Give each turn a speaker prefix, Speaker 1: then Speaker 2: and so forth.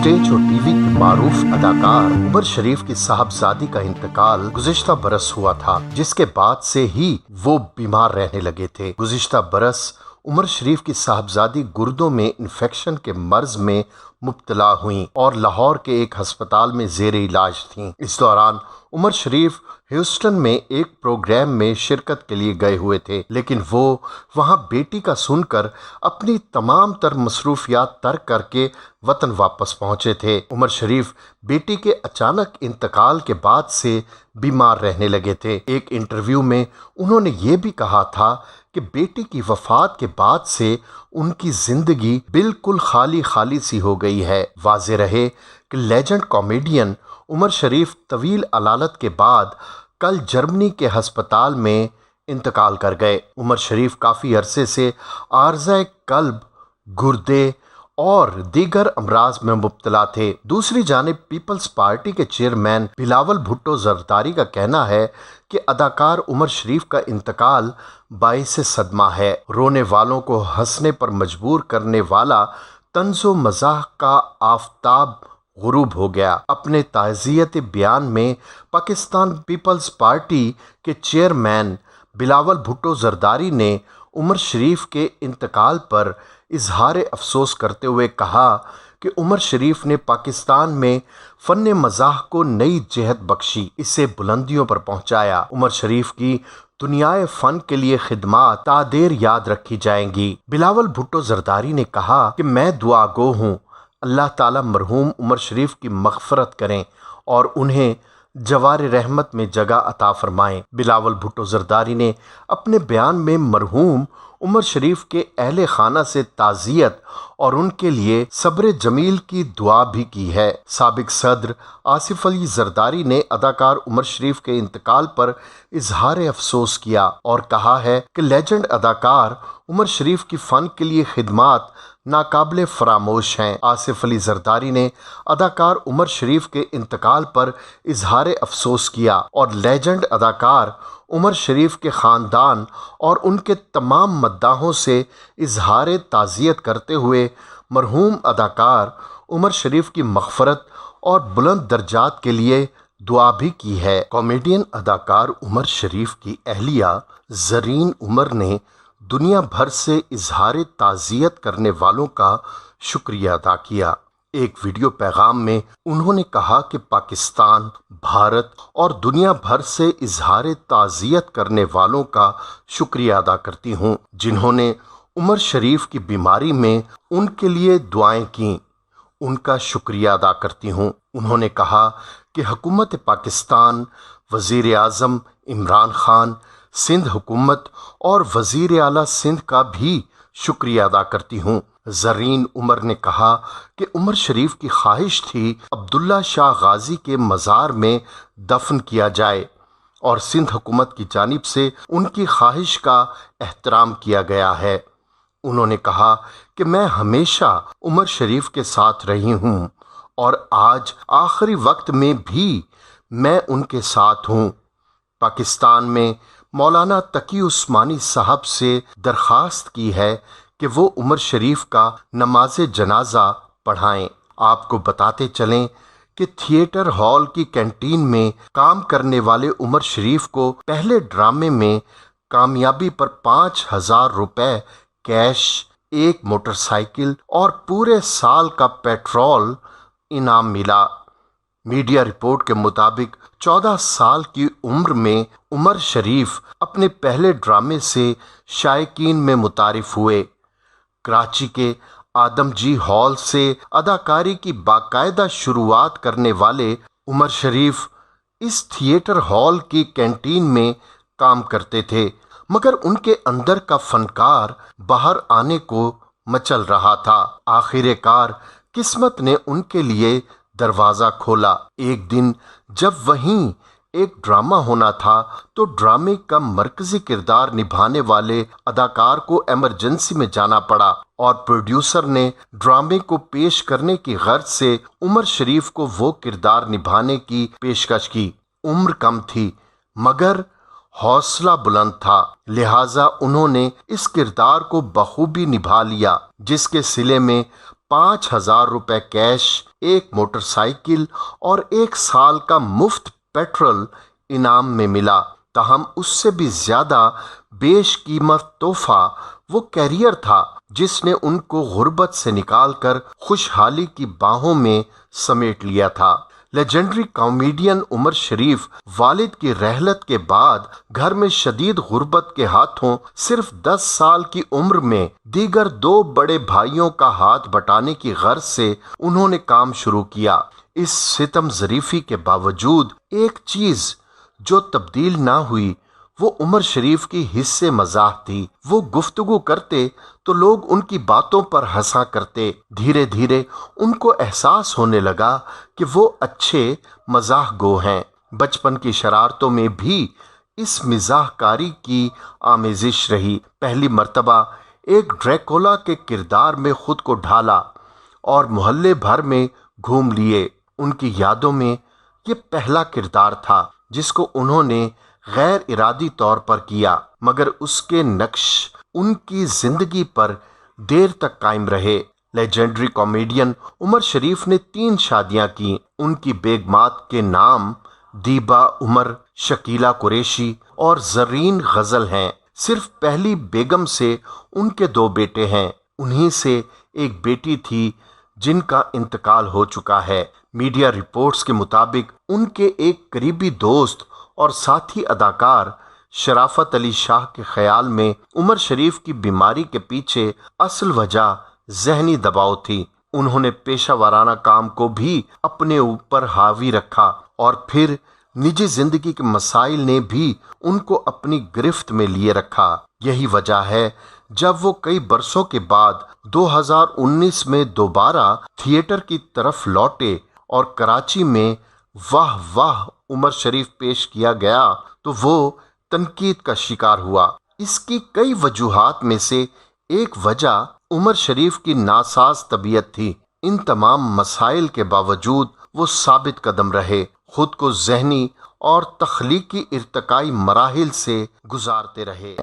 Speaker 1: Stage और TV के मारूफ अदाकार उमर शरीफ की साहबजादी का इंतकाल गुज़िश्ता बरस हुआ था, जिसके बाद से ही वो बीमार रहने लगे थे। गुज़िश्ता बरस उमर शरीफ की साहबजादी गुर्दों में इन्फेक्शन के मर्ज में मुब्तला हुई और लाहौर के एक अस्पताल में ज़ेरे इलाज थीं। इस दौरान उमर शरीफ ह्यूस्टन में एक प्रोग्राम में शिरकत के लिए गए हुए थे, लेकिन वो वहां बेटी का सुनकर अपनी तमाम तर मसरूफियात तर्क करके वतन वापस पहुंचे थे। उमर शरीफ बेटी के अचानक इंतकाल के बाद से बीमार रहने लगे थे। एक इंटरव्यू में उन्होंने ये भी कहा था कि बेटी की वफात के बाद से उनकी जिंदगी बिल्कुल खाली खाली सी हो गई है। वाज़ेह रहे कि लेजेंड कॉमेडियन उमर शरीफ तवील अलालत के बाद कल जर्मनी के हस्पताल में इंतकाल कर गए। उमर शरीफ काफ़ी अरसे से आर्ज़ाए कल्ब, गुर्दे और दीगर अमराज में मुब्तला थे। दूसरी जानिब पीपल्स पार्टी के चेयरमैन बिलावल भुट्टो जरदारी का कहना है कि अदाकार उमर शरीफ का इंतकाल बाइसे सदमा है। रोने वालों को हंसने पर मजबूर करने वाला तंज़ो मज़ाह का आफताब गुरूब हो गया। अपने ताज़ियत बयान में पाकिस्तान पीपल्स पार्टी के चेयरमैन बिलावल भुट्टो जरदारी ने उमर शरीफ के इंतकाल पर इजहार अफसोस करते हुए कहा कि उमर शरीफ ने पाकिस्तान में फ़न मज़ाह को नई जहत बख्शी, इसे बुलंदियों पर पहुंचाया। उमर शरीफ की दुनियाए फ़न के लिए खिदमात तादेर याद रखी जाएंगी। बिलावल भुट्टो जरदारी ने कहा कि मैं दुआ गो हूँ, अल्लाह ताला मरहूम उमर शरीफ की मग़फ़रत करें और उन्हें जवार रहमत में जगह अता फरमाएं। बिलावल भुट्टो जरदारी ने अपने बयान में मरहूम उमर शरीफ के अहले खाना से ताज़ियत और उनके लिए सब्र जमील की दुआ भी की है। साबिक सदर आसिफ अली जरदारी ने अदाकार उमर शरीफ के इंतकाल पर इजहार अफसोस किया और कहा है कि लेजेंड अदाकार उमर शरीफ की फ़न के लिए खिदमात नाकाबिले फरामोश हैं। आसिफ अली जरदारी ने अदाकार उमर शरीफ के इंतकाल पर इजहार अफसोस किया और लेजेंड अदाकार उमर शरीफ के ख़ानदान और उनके तमाम मद्दाहों से इजहार ताज़ियत करते हुए मरहूम अदाकार उमर शरीफ की मग़फ़रत और बुलंद दर्जात के लिए दुआ भी की है। कॉमेडियन अदाकार उमर शरीफ की अहलिया ज़रीन उमर ने दुनिया भर से इजहार ताज़ियत करने वालों का शुक्रिया अदा किया। एक वीडियो पैगाम में उन्होंने कहा कि पाकिस्तान, भारत और दुनिया भर से इजहार ताज़ियत करने वालों का शुक्रिया अदा करती हूँ, जिन्होंने उमर शरीफ की बीमारी में उनके लिए दुआएं की। उनका शुक्रिया अदा करती हूँ। उन्होंने कहा कि हुकूमत पाकिस्तान, वज़ीर आज़म इमरान खान, सिंध हुकूमत और वज़ीर आला सिंध का भी शुक्रिया अदा करती हूँ। ज़रीन उमर ने कहा कि उमर शरीफ की ख्वाहिश थी अब्दुल्ला शाह गाजी के मज़ार में दफन किया जाए और सिंध हुकूमत की जानिब से उनकी ख्वाहिश का एहतराम किया गया है। उन्होंने कहा कि मैं हमेशा उमर शरीफ के साथ रही हूँ और आज आखिरी वक्त में भी मैं उनके साथ हूँ। पाकिस्तान में मौलाना तकी उस्मानी साहब से दरख्वास्त की है कि वो उमर शरीफ का नमाज जनाजा पढ़ाएं। आपको बताते चलें कि थिएटर हॉल की कैंटीन में काम करने वाले उमर शरीफ को पहले ड्रामे में कामयाबी पर 5,000 रुपए कैश, एक मोटरसाइकिल और पूरे साल का पेट्रोल इनाम मिला। मीडिया रिपोर्ट के मुताबिक 14 साल की उम्र में उमर शरीफ अपने पहले ड्रामे से शायकीन में मुतारिफ हुए। कराची के आदमजी हॉल से अदाकारी की बाकायदा शुरुआत करने वाले उमर शरीफ इस थिएटर हॉल की कैंटीन में काम करते थे, मगर उनके अंदर का फनकार बाहर आने को मचल रहा था। आखिरकार किस्मत ने उनके लिए दरवाज़ा खोला। एक दिन जब वहीं एक ड्रामा होना था तो ड्रामे का मरकजी किरदार निभाने वाले अदाकार को इमरजेंसी में जाना पड़ा और प्रोड्यूसर ने ड्रामे को पेश करने की गर्ज से उमर शरीफ को वो किरदार निभाने की पेशकश की। उम्र कम थी मगर हौसला बुलंद था, लिहाजा उन्होंने इस किरदार को बखूबी निभा लिया, जिसके सिले में 5,000 रुपए कैश, एक मोटरसाइकिल और 1 साल का मुफ्त पेट्रोल इनाम में मिला। ताहम उससे भी ज्यादा बेशकीमत तोहफा वो कैरियर था जिसने उनको गुर्बत से निकालकर खुशहाली की बाहों में समेट लिया था। लेजेंडरी कॉमेडियन उमर शरीफ वालिद की रहलत के बाद घर में शदीद गुर्बत के हाथों सिर्फ 10 साल की उम्र में दीगर 2 बड़े भाइयों का हाथ बटाने की गर्ज से उन्होंने काम शुरू किया। इस सितम ज़रीफी के बावजूद एक चीज जो तब्दील ना हुई वो उमर शरीफ की हिस्से मजाक थी। वो गुफ्तगू करते तो लोग उनकी बातों पर हंसा करते। धीरे धीरे उनको एहसास होने लगा कि वो अच्छे मजाक गो हैं। बचपन की शरारतों में भी इस मिजाहकारी की आमेजिश रही। पहली मर्तबा एक ड्रैकुला के किरदार में खुद को ढाला और मोहल्ले भर में घूम लिए। उनकी यादों में ये पहला किरदार था जिसको उन्होंने गैर इरादी तौर पर किया, मगर उसके नक्श उनकी जिंदगी पर देर तक कायम रहे। लेजेंडरी कॉमेडियन उमर शरीफ ने 3 शादियां की। उनकी बेगमात के नाम दीबा उमर, शकीला कुरैशी और जरीन गजल हैं। सिर्फ पहली बेगम से उनके 2 बेटे हैं। उन्हीं से एक बेटी थी जिनका इंतकाल हो चुका है। मीडिया रिपोर्ट्स के मुताबिक उनके एक करीबी दोस्त और साथी अदाकार शराफत अली शाह के ख्याल में उमर शरीफ की बीमारी के पीछे असल वजह जहनी दबाव थी। उन्होंने पेशा वाराना काम को भी अपने ऊपर हावी रखा और फिर निजी जिंदगी के मसाइल ने भी उनको अपनी गिरफ्त में लिए रखा। यही वजह है जब वो कई बरसों के बाद 2019 में दोबारा थिएटर की तरफ लौटे और कराची में वाह वाह उमर शरीफ पेश किया गया तो वो तनकीद का शिकार हुआ। इसकी कई वजूहात में से एक वजह उमर शरीफ की नासाज तबीयत थी। इन तमाम मसाइल के बावजूद वो साबित कदम रहे, खुद को जहनी और तख्लीकी इर्तकाई मराहिल से गुजारते रहे।